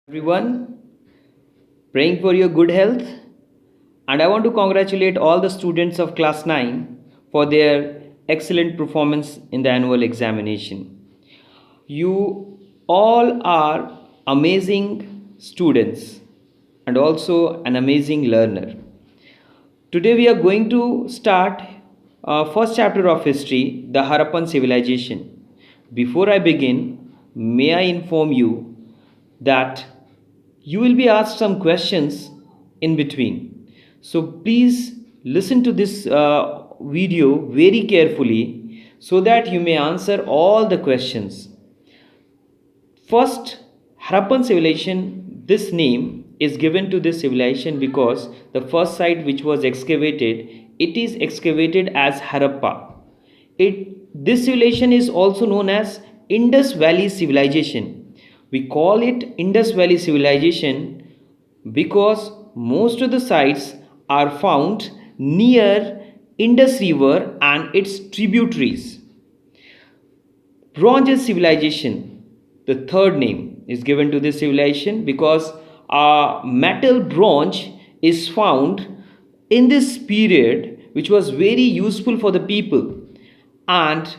Everyone, praying for your good health, and I want to congratulate all the students of class 9 for their excellent performance in the annual examination. You all are amazing students and also an amazing learner. Today we are going to start first chapter of history, the Harappan civilization. Before I begin, may I inform you that you will be asked some questions in between. So please listen to this video very carefully so that you may answer all the questions. First, Harappan civilization, this name is given to this civilization because the first site which was excavated, it is excavated as Harappa. This civilization is also known as Indus Valley civilization. We call it Indus Valley civilization because most of the sites are found near Indus River and its tributaries. Bronze Age civilization, the third name is given to this civilization because metal bronze is found in this period, which was very useful for the people and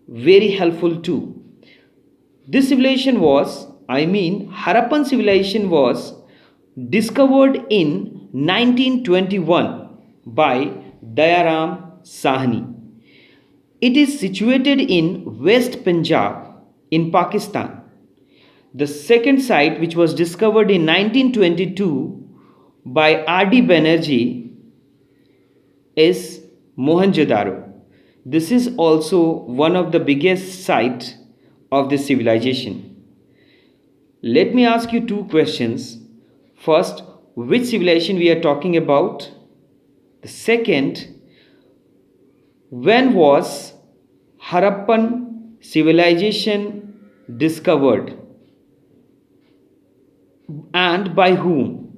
very helpful too. This civilization was, Harappan civilization was discovered in 1921 by Dayaram Sahni. It is situated in West Punjab in Pakistan. The second site, which was discovered in 1922 by R.D. Banerjee, is Mohenjo-daro. This is also one of the biggest sites of this civilization. Let me ask you two questions. First, which civilization we are talking about? The second, when was Harappan civilization discovered and by whom?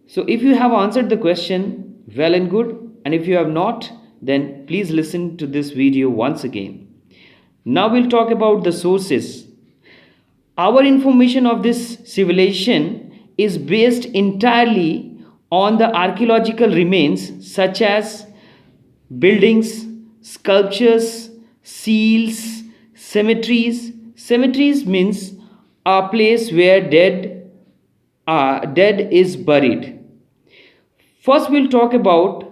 So if you have answered the question, well and good, and if you have not, then please listen to this video once again. Now we'll talk about the sources. Our information of this civilization is based entirely on the archaeological remains such as buildings, sculptures, seals, cemeteries. Cemeteries means a place where dead is buried. First, we'll talk about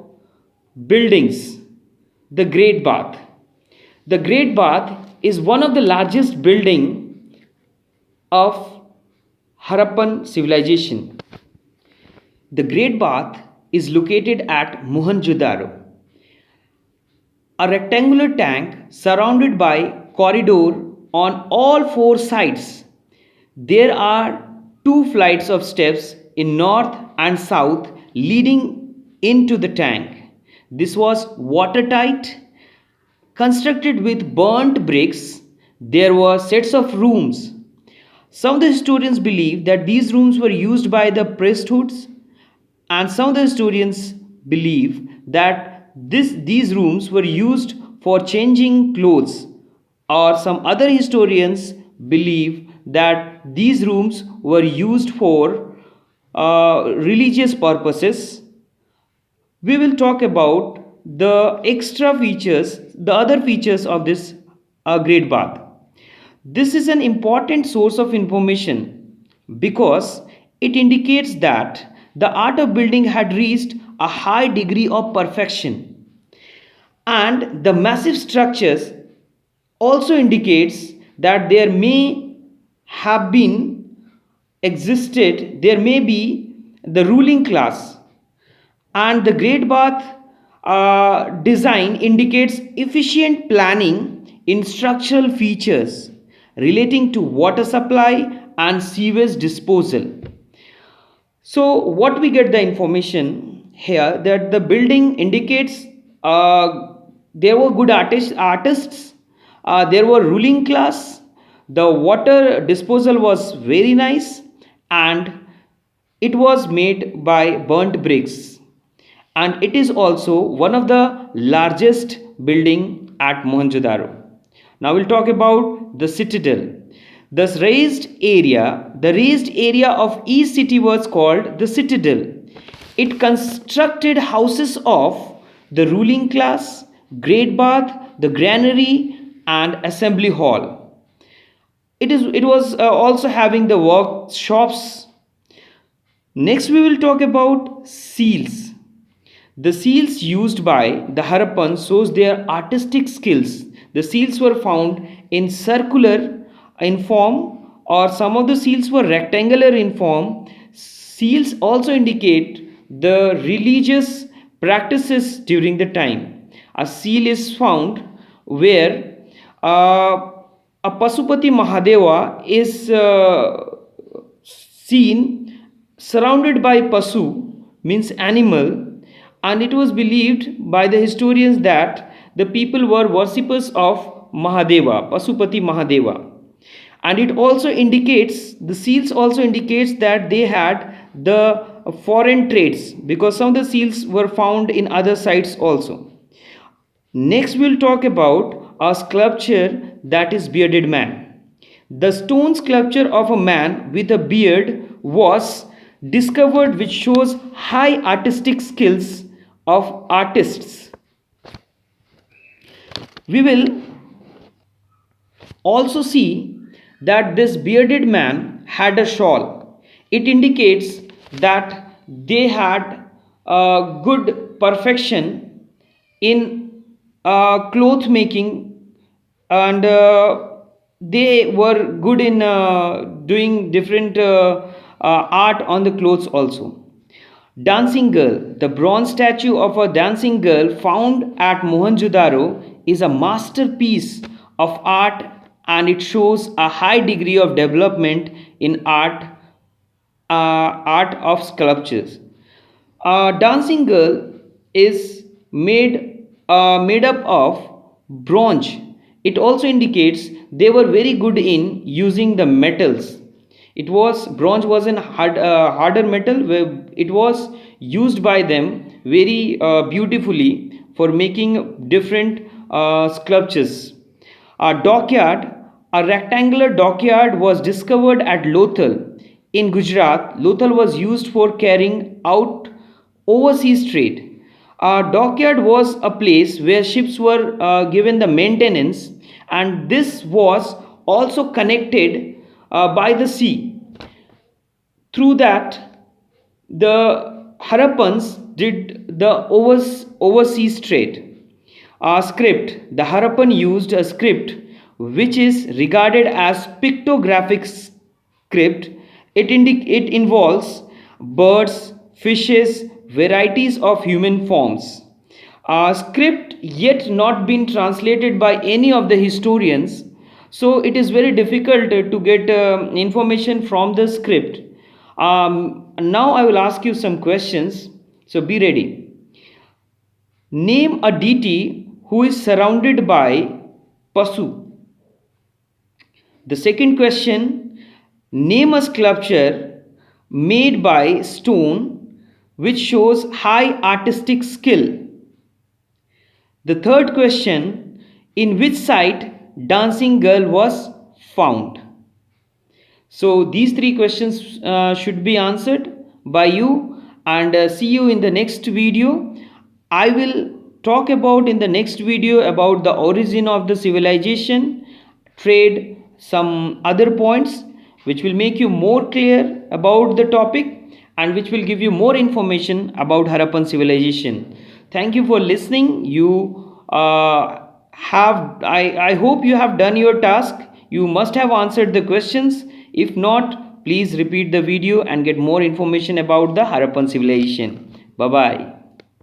buildings. The Great Bath. The Great Bath is one of the largest building of Harappan civilization. The Great Bath is located at Mohenjo-daro, a rectangular tank surrounded by corridor on all four sides. There are two flights of steps in north and south leading into the tank. This was watertight, constructed with burnt bricks. There were sets of rooms. Some of the historians believe that these rooms were used by the priesthoods, and some of the historians believe that these rooms were used for changing clothes, or some other historians believe that these rooms were used for religious purposes. We will talk about the extra features, the other features of this Great Bath. This is an important source of information because it indicates that the art of building had reached a high degree of perfection, and the massive structures also indicates that there may be the ruling class, and the Great Bath design indicates efficient planning in structural features relating to water supply and sewage disposal. So what we get the information here that the building indicates there were good artists, there were ruling class, the water disposal was very nice, and it was made by burnt bricks, and it is also one of the largest building at Mohenjo-daro. Now we'll talk about the citadel. The raised area of each city was called the citadel. It constructed houses of the ruling class, great bath, the granary, and assembly hall. It was also having the workshops. Next, we will talk about seals. The seals used by the Harappans shows their artistic skills. The seals were found in circular in form, or some of the seals were rectangular in form. Seals also indicate the religious practices during the time. A seal is found where a Pasupati Mahadeva is seen surrounded by Pasu, means animal, and it was believed by the historians that the people were worshippers of Mahadeva, Pasupati Mahadeva. And it also indicates, the seals also indicates that they had the foreign trades, because some of the seals were found in other sites also. Next, we'll talk about a sculpture, that is bearded man. The stone sculpture of a man with a beard was discovered, which shows high artistic skills of artists. We will also see that this bearded man had a shawl. It indicates that they had a good perfection in cloth making, and they were good in doing different art on the clothes also. Dancing girl. The bronze statue of a dancing girl found at Mohenjo-daro is a masterpiece of art, and it shows a high degree of development in art of sculptures. A dancing girl is made up of bronze. It also indicates they were very good in using the metals. It was bronze was an harder metal, where it was used by them very beautifully for making different sculptures. A dockyard, a rectangular dockyard was discovered at Lothal in Gujarat. Lothal was used for carrying out overseas trade. A dockyard was a place where ships were given the maintenance, and this was also connected by the sea. Through that, the Harappans did the overseas trade. A script. The Harappan used a script which is regarded as pictographic script. It involves birds, fishes, varieties of human forms. A script yet not been translated by any of the historians, so it is very difficult to get information from the script. Now I will ask you some questions, so be ready. Name a deity who is surrounded by Pasu. The second question, name a sculpture made by stone which shows high artistic skill. The third question, in which site dancing girl was found? So these three questions should be answered by you, and see you in the next video. I will talk about in the next video about the origin of the civilization, trade, some other points which will make you more clear about the topic and which will give you more information about Harappan civilization. Thank you for listening. I hope you have done your task. You must have answered the questions. If not, please repeat the video and get more information about the Harappan civilization. Bye bye.